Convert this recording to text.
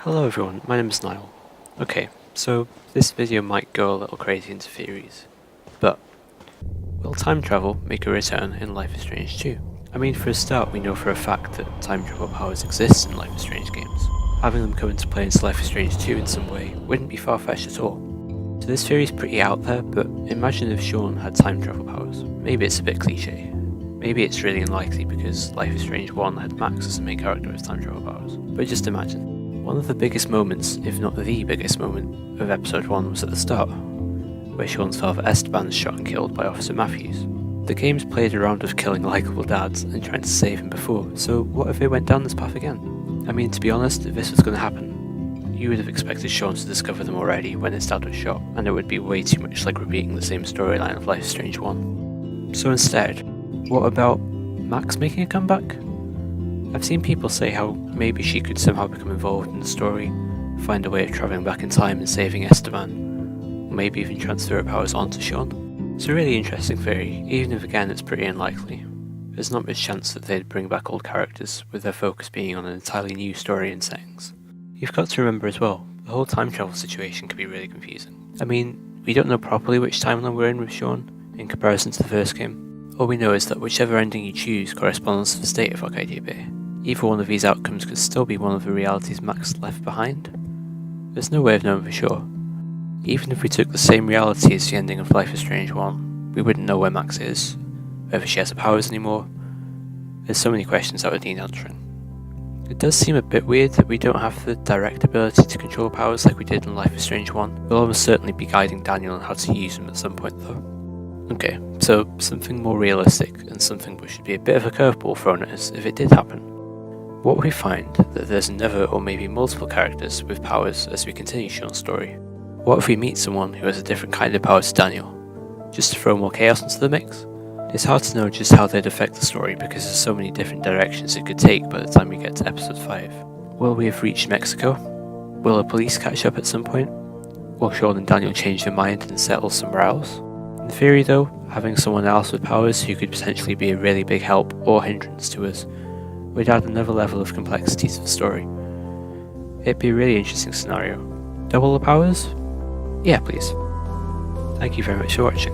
Hello everyone, my name is Niall. Okay, so this video might go a little crazy into theories, but will time travel make a return in Life is Strange 2? I mean, for a start, we know for a fact that time travel powers exist in Life is Strange games. Having them come into play into Life is Strange 2 in some way wouldn't be far-fetched at all. So this theory is pretty out there, but imagine if Sean had time travel powers. Maybe it's a bit cliche. Maybe it's really unlikely because Life is Strange 1 had Max as the main character with time travel powers. But just imagine. One of the biggest moments, if not the biggest moment, of episode 1 was at the start, where Sean's father Esteban is shot and killed by Officer Matthews. The game's played around with killing likeable dads and trying to save him before, so what if they went down this path again? I mean, to be honest, if this was going to happen, you would have expected Sean to discover them already when his dad was shot, and it would be way too much like repeating the same storyline of Life is Strange 1. So instead, what about Max making a comeback? I've seen people say how maybe she could somehow become involved in the story, find a way of travelling back in time and saving Esteban, or maybe even transfer her powers onto Sean. It's a really interesting theory, even if again it's pretty unlikely. There's not much chance that they'd bring back old characters, with their focus being on an entirely new story and settings. You've got to remember as well, the whole time travel situation can be really confusing. I mean, we don't know properly which timeline we're in with Sean, in comparison to the first game. All we know is that whichever ending you choose corresponds to the state of Arcadia Bay. Either one of these outcomes could still be one of the realities Max left behind. There's no way of knowing for sure. Even if we took the same reality as the ending of Life is Strange 1, we wouldn't know where Max is, whether she has the powers anymore. There's so many questions that would need answering. It does seem a bit weird that we don't have the direct ability to control powers like we did in Life is Strange 1. We'll almost certainly be guiding Daniel on how to use them at some point though. Okay, so something more realistic and something which should be a bit of a curveball thrown at us if it did happen. What if we find that there's another or maybe multiple characters with powers as we continue Sean's story? What if we meet someone who has a different kind of power to Daniel, just to throw more chaos into the mix? It's hard to know just how they'd affect the story because there's so many different directions it could take by the time we get to episode 5. Will we have reached Mexico? Will the police catch up at some point? Will Sean and Daniel change their mind and settle somewhere else? In theory though, having someone else with powers who could potentially be a really big help or hindrance to us would add another level of complexity to the story. It'd be a really interesting scenario. Double the powers? Yeah, please. Thank you very much for watching.